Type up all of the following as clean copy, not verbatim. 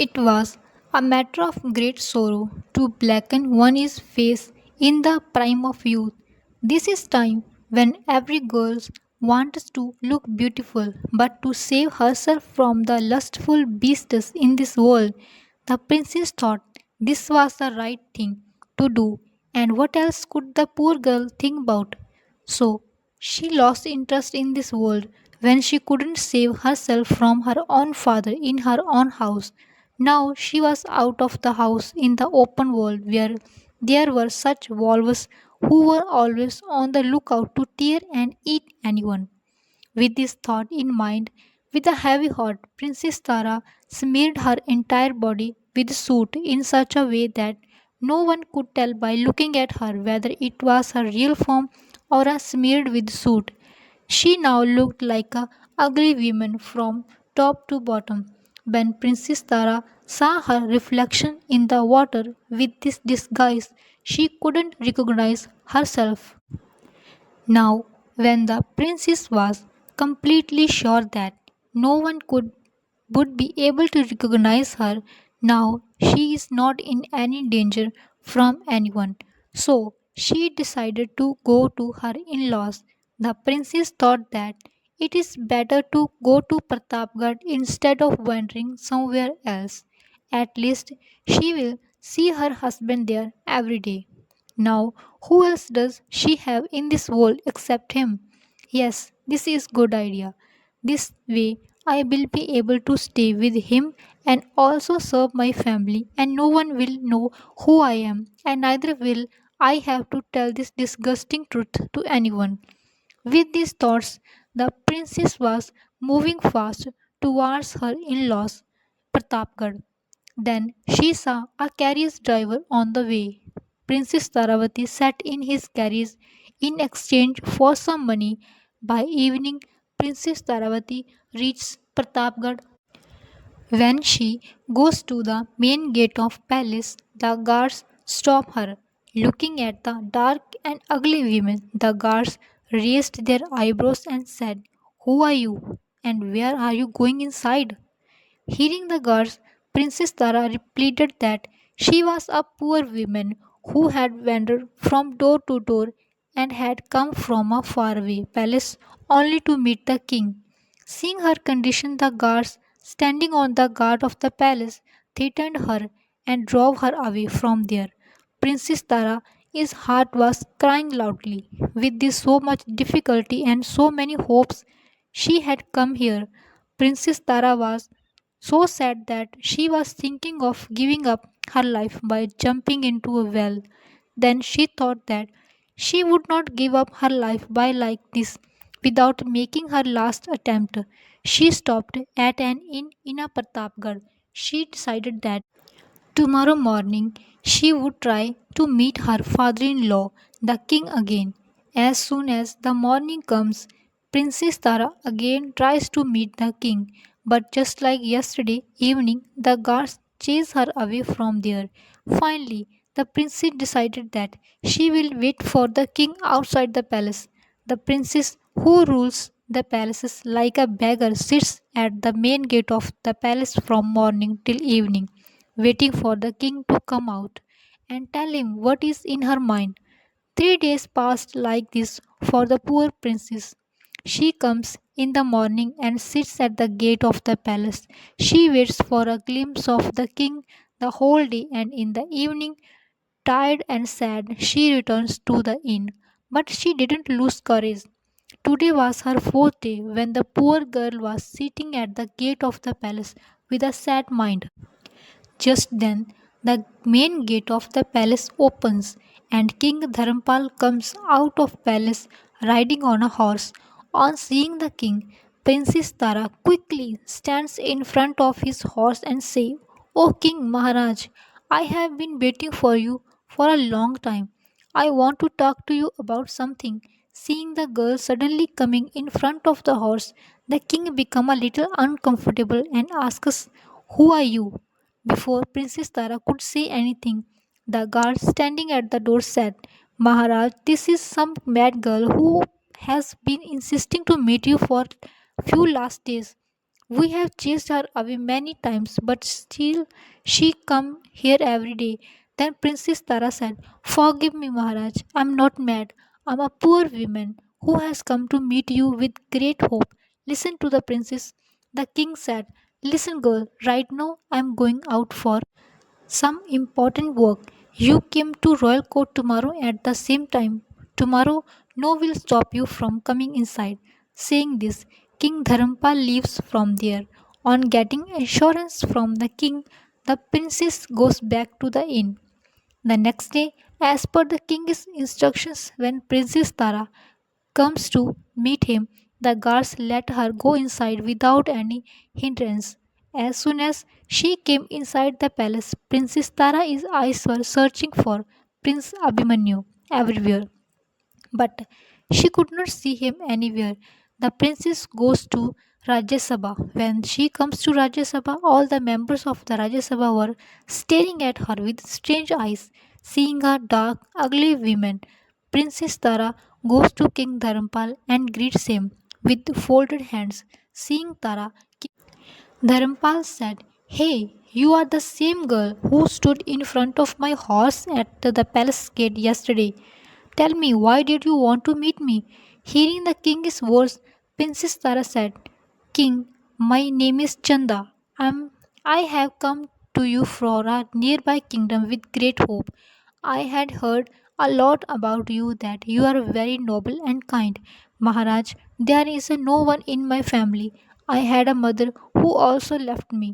It was a matter of great sorrow to blacken one's face in the prime of youth. This is time when every girl wants to look beautiful, but to save herself from the lustful beasts in this world, the princess thought this was the right thing to do, and what else could the poor girl think about? So she lost interest in this world when she couldn't save herself from her own father in her own house. Now she was out of the house in the open world where there were such wolves who were always on the lookout to tear and eat anyone. With this thought in mind, with a heavy heart, Princess Tara smeared her entire body with soot in such a way that no one could tell by looking at her whether it was her real form or a smeared with soot. She now looked like a ugly woman from top to bottom. When Princess Tara saw her reflection in the water with this disguise, she couldn't recognize herself. Now, when the princess was completely sure that no one could would be able to recognize her, now she is not in any danger from anyone. So she decided to go to her in-laws. The princess thought that it is better to go to Pratapgarh instead of wandering somewhere else. At least she will see her husband there every day. Now, who else does she have in this world except him? Yes, this is good idea. This way I will be able to stay with him and also serve my family and no one will know who I am and neither will I have to tell this disgusting truth to anyone. With these thoughts, the princess was moving fast towards her in-laws, Pratapgarh. Then she saw a carriage driver on the way. Princess Taravati sat in his carriage in exchange for some money. By evening, Princess Taravati reached Pratapgarh. When she goes to the main gate of palace, the guards stop her. Looking at the dark and ugly women, the guards raised their eyebrows and said, "Who are you? And where are you going inside?" Hearing the guards, Princess Tara replied that she was a poor woman who had wandered from door to door and had come from a faraway palace only to meet the king. Seeing her condition, the guards standing on the guard of the palace threatened her and drove her away from there. Princess Tara's heart was crying loudly. With this so much difficulty and so many hopes, she had come here. Princess Tara was so sad that she was thinking of giving up her life by jumping into a well. Then she thought that she would not give up her life by like this without making her last attempt. She stopped at an inn in a Pratapgarh. She decided that tomorrow morning she would try to meet her father in law, the king, again. As soon as the morning comes, Princess Tara again tries to meet the king, but just like yesterday evening, the guards chase her away from there. Finally, the princess decided that she will wait for the king outside the palace. The princess who rules the palaces like a beggar sits at the main gate of the palace from morning till evening waiting for the king to come out and tell him what is in her mind. 3 days passed like this for the poor princess. She comes in the morning and sits at the gate of the palace. She waits for a glimpse of the king the whole day, and in the evening, tired and sad, she returns to the inn. But she didn't lose courage. Today was her fourth day when the poor girl was sitting at the gate of the palace with a sad mind. Just then, the main gate of the palace opens, and King Dharmpal comes out of palace riding on a horse. On seeing the king, Princess Tara quickly stands in front of his horse and says, "O King Maharaj, I have been waiting for you for a long time. I want to talk to you about something." Seeing the girl suddenly coming in front of the horse, the king become a little uncomfortable and asks, "Who are you?" Before Princess Tara could say anything, the guard standing at the door said, "Maharaj, this is some mad girl who has been insisting to meet you for few last days. We have chased her away many times, but still she come here every day. Then Princess Tara said, "Forgive me, Maharaj. I'm not mad. I'm a poor woman who has come to meet you with great hope. Listen to the princess." The king said, "Listen, girl, right now I'm going out for some important work. You came to royal court tomorrow at the same time. Tomorrow no will stop you from coming inside." Saying this, King Dharampal leaves from there. On getting assurance from the king, the princess goes back to the inn. The next day, as per the king's instructions, when Princess Tara comes to meet him, the guards let her go inside without any hindrance. As soon as she came inside the palace, Princess Tara's eyes were searching for Prince Abhimanyu everywhere, but she could not see him anywhere. The princess goes to Rajya Sabha. When she comes to Rajya Sabha, all the members of the Rajya Sabha were staring at her with strange eyes, seeing a dark, ugly woman. Princess Tara goes to King Dharampal and greets him with folded hands. Seeing Tara, Dharampal said, "Hey, you are the same girl who stood in front of my horse at the palace gate yesterday. Tell me, why did you want to meet me?" Hearing the king's words, Princess Tara said, "King, my name is Chanda. I have come to you from a nearby kingdom with great hope. I had heard a lot about you, that you are very noble and kind. Maharaj, there is no one in my family. I had a mother who also left me.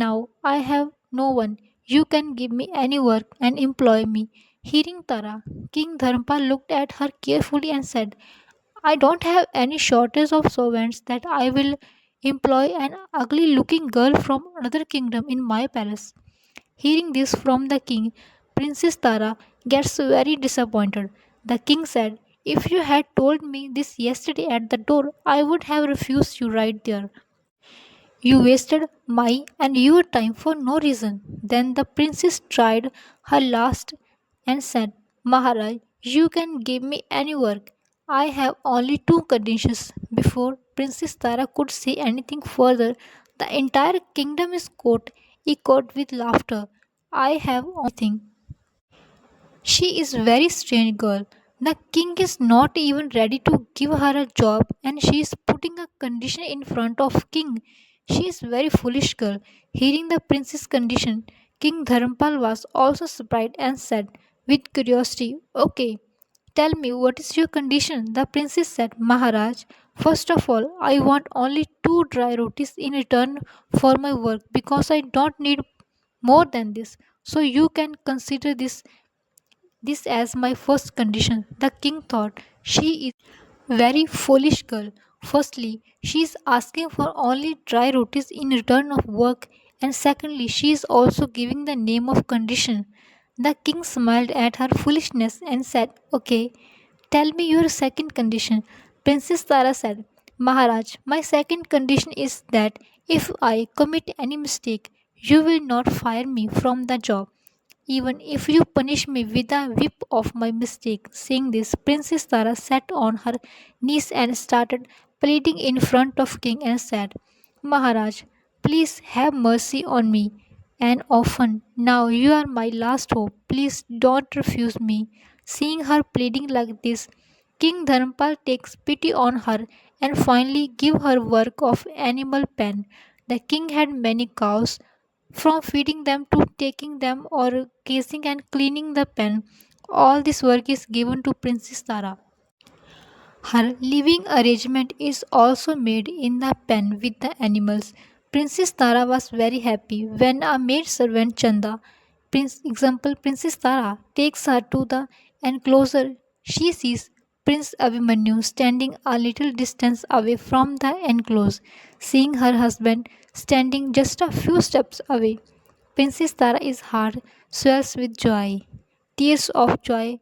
Now I have no one. You can give me any work and employ me." Hearing Tara, King Dharmapal looked at her carefully and said, "I don't have any shortage of servants that I will employ an ugly looking girl from another kingdom in my palace." Hearing this from the king, Princess Tara gets very disappointed. The king said, "If you had told me this yesterday at the door, I would have refused you right there. You wasted my and your time for no reason." Then the princess tried her last and said, "Maharaj, you can give me any work. I have only two conditions." Before Princess Tara could say anything further, the entire kingdom is caught, echoed with laughter. "I have only thing. She is very strange girl. The king is not even ready to give her a job, and she is putting a condition in front of king. She is very foolish girl." Hearing the prince's condition, King Dharampal was also surprised and said with curiosity, "Okay, tell me, what is your condition?" The princess said, "Maharaj, first of all, I want only two dry rotis in return for my work, because I don't need more than this. So you can consider this as my first condition." The king thought, "She is very foolish girl. Firstly, she is asking for only dry rotis in return of work, and secondly, she is also giving the name of condition." The king smiled at her foolishness and said, "Okay, tell me your second condition." Princess Tara said, "Maharaj, my second condition is that if I commit any mistake, you will not fire me from the job, even if you punish me with a whip of my mistake." Saying this, Princess Tara sat on her knees and started pleading in front of king and said, "Maharaj, please have mercy on me and often. Now you are my last hope. Please don't refuse me." Seeing her pleading like this, King Dharmpal takes pity on her and finally give her work of animal pen. The king had many cows. From feeding them to taking them or casing and cleaning the pen, all this work is given to Princess Tara. Her living arrangement is also made in the pen with the animals. Princess Tara was very happy when a maid servant Chanda, Princess Tara, takes her to the enclosure. She sees Prince Abhimanyu standing a little distance away from the enclosure. Seeing her husband standing just a few steps away, Princess Tara's heart swells with joy. Tears of joy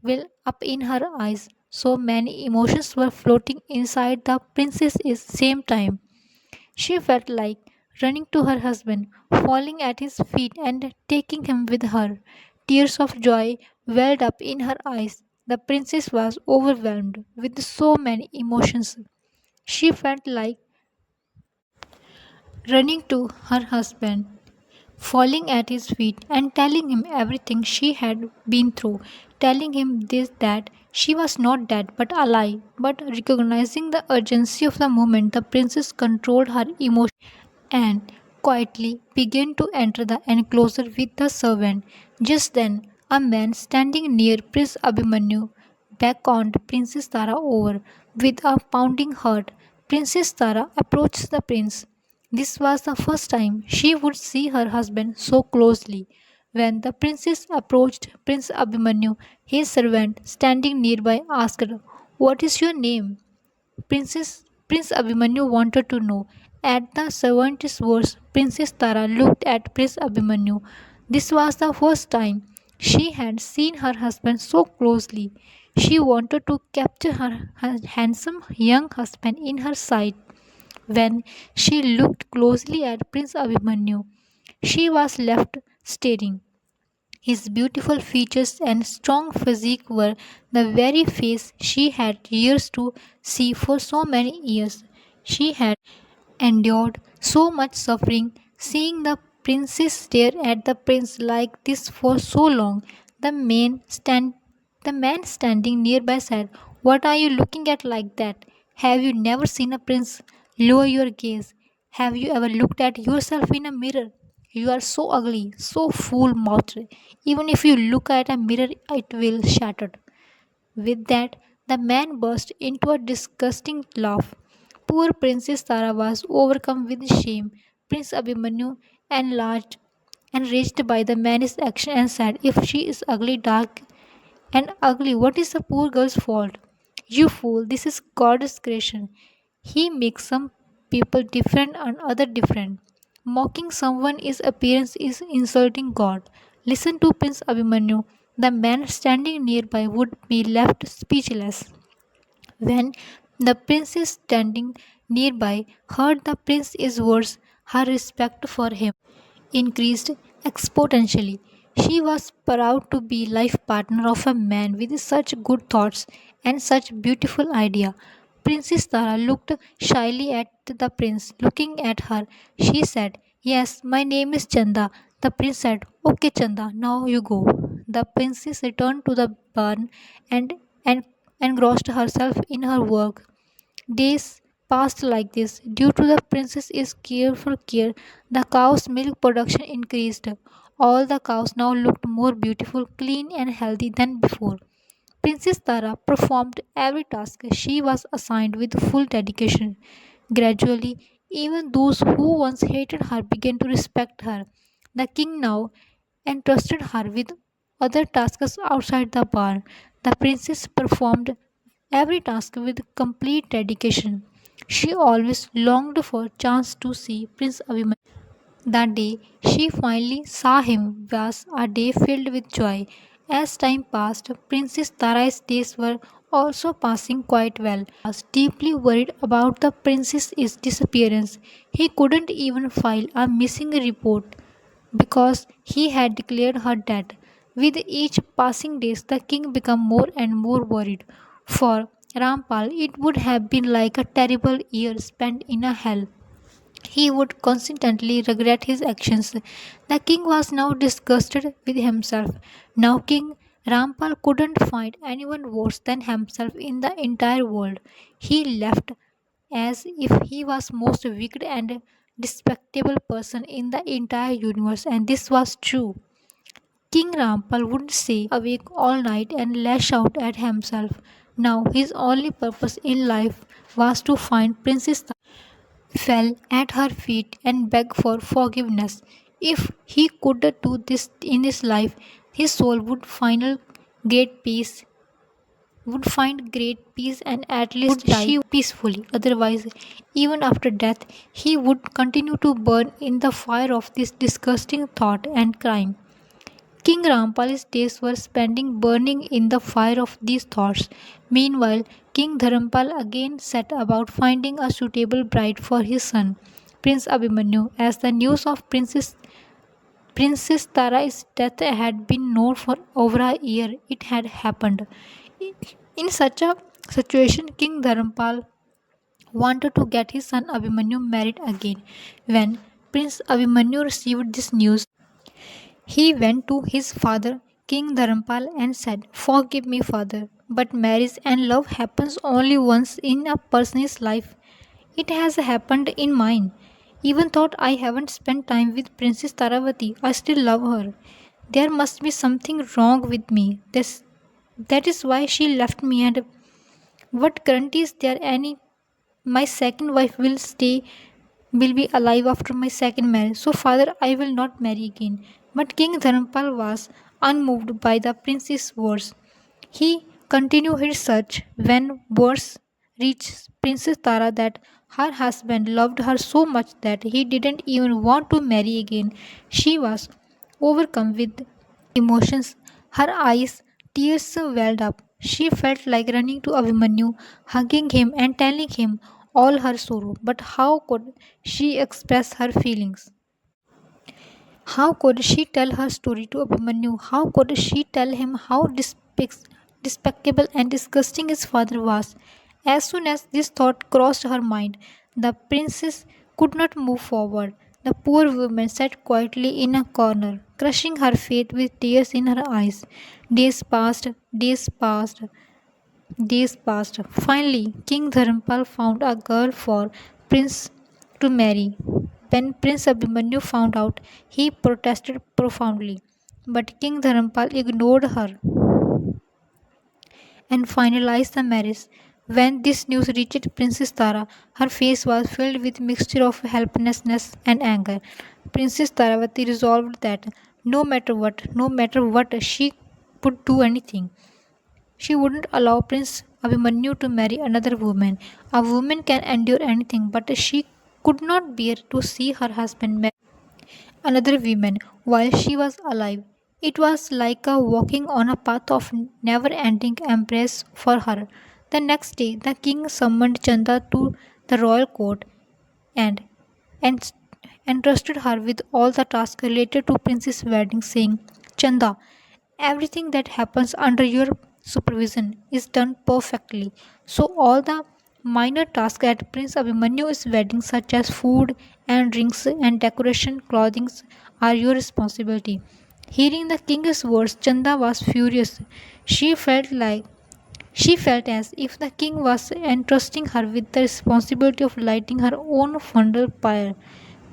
well up in her eyes. So many emotions were floating inside the princess's same time. She felt like running to her husband, falling at his feet and taking him with her. Tears of joy welled up in her eyes. The princess was overwhelmed with so many emotions. She felt like running to her husband, falling at his feet and telling him everything she had been through, telling him this that she was not dead but alive. But recognizing the urgency of the moment, the princess controlled her emotions and quietly began to enter the enclosure with the servant. Just then, a man standing near Prince Abhimanyu beckoned Princess Tara over. With a pounding heart, Princess Tara approached the prince. This was the first time she would see her husband so closely. When the princess approached Prince Abhimanyu, his servant standing nearby asked, "What is your name?" Prince Abhimanyu wanted to know. At the servant's words, Princess Tara looked at Prince Abhimanyu. This was the first time she had seen her husband so closely. She wanted to capture her handsome young husband in her sight. When she looked closely at Prince Abhimanyu, she was left staring. His beautiful features and strong physique were the very face she had years to see for so many years. She had endured so much suffering, seeing the princess stare at the prince like this for so long. The man stand the man standing nearby said, "What are you looking at like that? Have you never seen a prince? Lower your gaze. Have you ever looked at yourself in a mirror? You are so ugly, so full mouthed. Even if you look at a mirror, it will shatter." With that, the man burst into a disgusting laugh. Poor Princess Tara was overcome with shame. Prince Abhimanyu enlarged enraged by the man's action and said, "If she is ugly, dark, and ugly, what is the poor girl's fault? You fool, this is God's creation. He makes some people different and other different. Mocking someone's appearance is insulting God." Listen to Prince Abhimanyu. The man standing nearby would be left speechless. When the princess standing nearby heard the prince's words, her respect for him increased exponentially. She was proud to be life partner of a man with such good thoughts and such beautiful idea. Princess Tara looked shyly at the prince. Looking at her, she said, "Yes, my name is Chanda." The prince said, "Okay, Chanda, now you go." The princess returned to the barn and, and engrossed herself in her work. Days passed like this. Due to the princess's careful care, the cow's milk production increased. All the cows now looked more beautiful, clean, and healthy than before. Princess Tara performed every task she was assigned with full dedication. Gradually, even those who once hated her began to respect her. The king now entrusted her with other tasks outside the barn. The princess performed every task with complete dedication. She always longed for a chance to see Prince Abhimanyu. The day she finally saw him was a day filled with joy. As time passed, Princess Tara's days were also passing quite well. Was deeply worried about the princess's disappearance. He couldn't even file a missing report because he had declared her dead. With each passing days, the king became more and more worried. For Rampal, it would have been like a terrible year spent in a hell. He would constantly regret his actions. The king was now disgusted with himself. Now King Rampal couldn't find anyone worse than himself in the entire world. He left as if he was most wicked and despicable person in the entire universe, and this was true. King Rampal would stay awake all night and lash out at himself. Now his only purpose in life was to find Princess fell at her feet and begged for forgiveness. If he could do this in his life, his soul great peace would find great peace and at least die peacefully. Otherwise, even after death, he would continue to burn in the fire of this disgusting thought and crime. King Rampal's days were spending burning in the fire of these thoughts. Meanwhile, King Dharampal again set about finding a suitable bride for his son, Prince Abhimanyu, as the news of Princess Tara's death had been known for over a year. It had happened. In such a situation, King Dharampal wanted to get his son Abhimanyu married again. When Prince Abhimanyu received this news, he went to his father, King Dharampal, and said, "Forgive me, father, but marriage and love happens only once in a person's life. It has happened in mine. Even though I haven't spent time with Princess Taravati, I still love her. There must be something wrong with me. That is why she left me, and what guarantee is there any my second wife will be alive after my second marriage? So father, I will not marry again." But King Dharampal was unmoved by the prince's words. He continued his search when words reached Princess Tara that her husband loved her so much that he didn't even want to marry again. She was overcome with emotions. Her eyes, tears welled up. She felt like running to Abhimanyu, hugging him and telling him all her sorrow. But how could she express her feelings? How could she tell her story to Abhimanyu? How could she tell him how despicable and disgusting his father was? As soon as this thought crossed her mind, the princess could not move forward. The poor woman sat quietly in a corner, crushing her faith with tears in her eyes. Days passed, days passed, days passed. Finally, King Dharampal found a girl for Prince to marry. When Prince Abhimanyu found out, he protested profoundly. But King Dharampal ignored her and finalized the marriage. When this news reached Princess Tara, her face was filled with mixture of helplessness and anger. Princess Taravati resolved that no matter what, she would do anything. She wouldn't allow Prince Abhimanyu to marry another woman. A woman can endure anything, but she could not bear to see her husband marry another woman while she was alive. It was like a walking on a path of never ending embrace for her. The next day, the king summoned Chanda to the royal court and, and entrusted her with all the tasks related to Prince's wedding, saying, "Chanda, everything that happens under your supervision is done perfectly. So all the minor tasks at Prince Abhimanyu's wedding, such as food and drinks and decoration, clothing, are your responsibility." Hearing the king's words, Chanda was furious. She felt like she felt as if the king was entrusting her with the responsibility of lighting her own funeral pyre.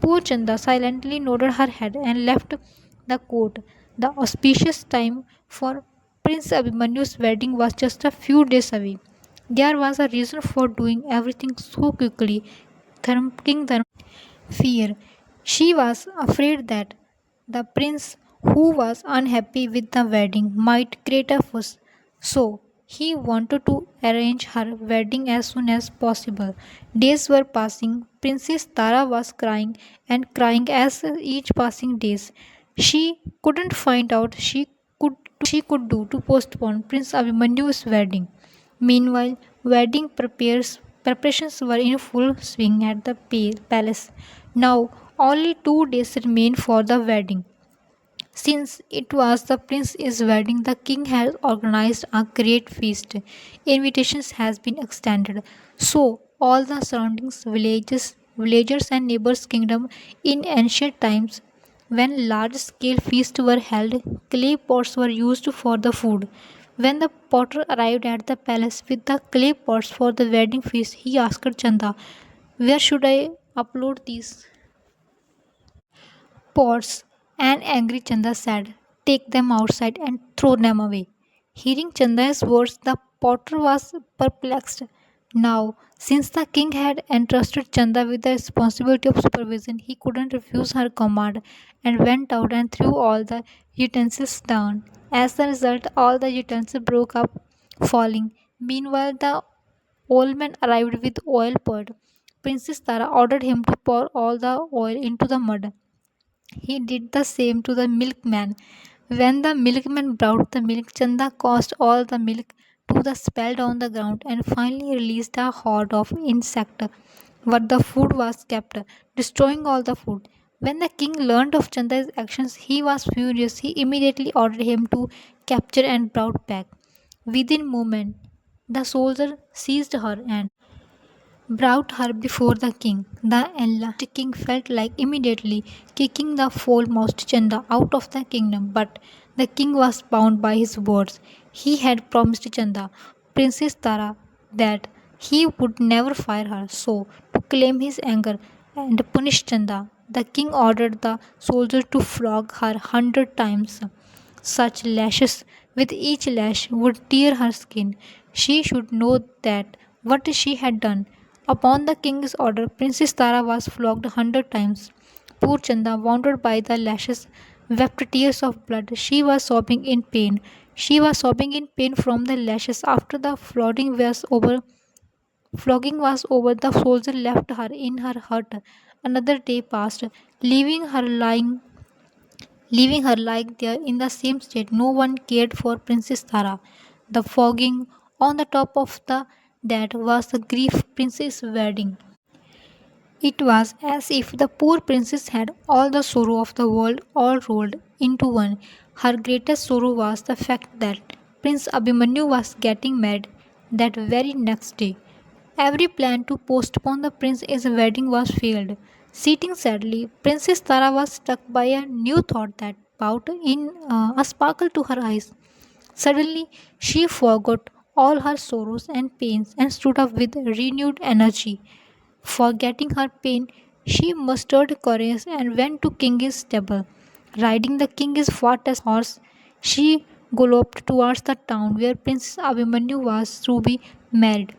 Poor Chanda silently nodded her head and left the court. The auspicious time for Prince Abhimanyu's wedding was just a few days away. There was a reason for doing everything so quickly. King fear. She was afraid that the prince, who was unhappy with the wedding, might create a fuss. So he wanted to arrange her wedding as soon as possible. Days were passing. Princess Tara was crying and crying as each passing days. She couldn't find out she could do to postpone Prince Abhimanyu's wedding. Meanwhile, preparations were in full swing at the palace. Now, only 2 days remained for the wedding. Since it was the prince's wedding, the king has organized a great feast. Invitations has been extended. So all the villagers and neighbors' kingdom in ancient times, when large-scale feasts were held, clay pots were used for the food. When the potter arrived at the palace with the clay pots for the wedding feast, he asked Chanda, "Where should I upload these pots?" And angry Chanda said, "Take them outside and throw them away." Hearing Chanda's words, the potter was perplexed. Now, since the king had entrusted Chanda with the responsibility of supervision, he couldn't refuse her command and went out and threw all the utensils down. As a result, all the utensils broke up, falling. Meanwhile, the old man arrived with oil poured. Princess Tara ordered him to pour all the oil into the mud. He did the same to the milkman. When the milkman brought the milk, Chanda caused all the milk to the spill on the ground and finally released a horde of insects. But the food was kept, destroying all the food. When the king learned of Chanda's actions, he was furious. He immediately ordered him to capture and brought back. Within moment, the soldier seized her and brought her before the king. The enraged king felt like immediately kicking the foremost Chanda out of the kingdom, but the king was bound by his words. He had promised Chanda, Princess Tara, that he would never fire her. So, to claim his anger and punish Chanda, the king ordered the soldiers to flog her 100 times. Such lashes with each lash would tear her skin. She should know that what she had done. Upon the king's order, Princess Tara was flogged 100 times. Poor Chanda, wounded by the lashes, wept tears of blood. She was sobbing in pain. She was sobbing in pain from the lashes. After the flogging was over, the soldier left her in her hut. Another day passed, leaving her lying leaving her like there in the same state. No one cared for Princess Tara. The fogging on the top of the that was the grief princess wedding. It was as if the poor princess had all the sorrow of the world all rolled into one. Her greatest sorrow was the fact that Prince Abhimanyu was getting married that very next day. Every plan to postpone the prince's wedding was failed. Sitting sadly, Princess Tara was struck by a new thought that brought in a sparkle to her eyes. Suddenly, she forgot all her sorrows and pains and stood up with renewed energy. Forgetting her pain, she mustered courage and went to King's stable. Riding the king's fastest horse, she galloped towards the town where Prince Abhimanyu was to be married.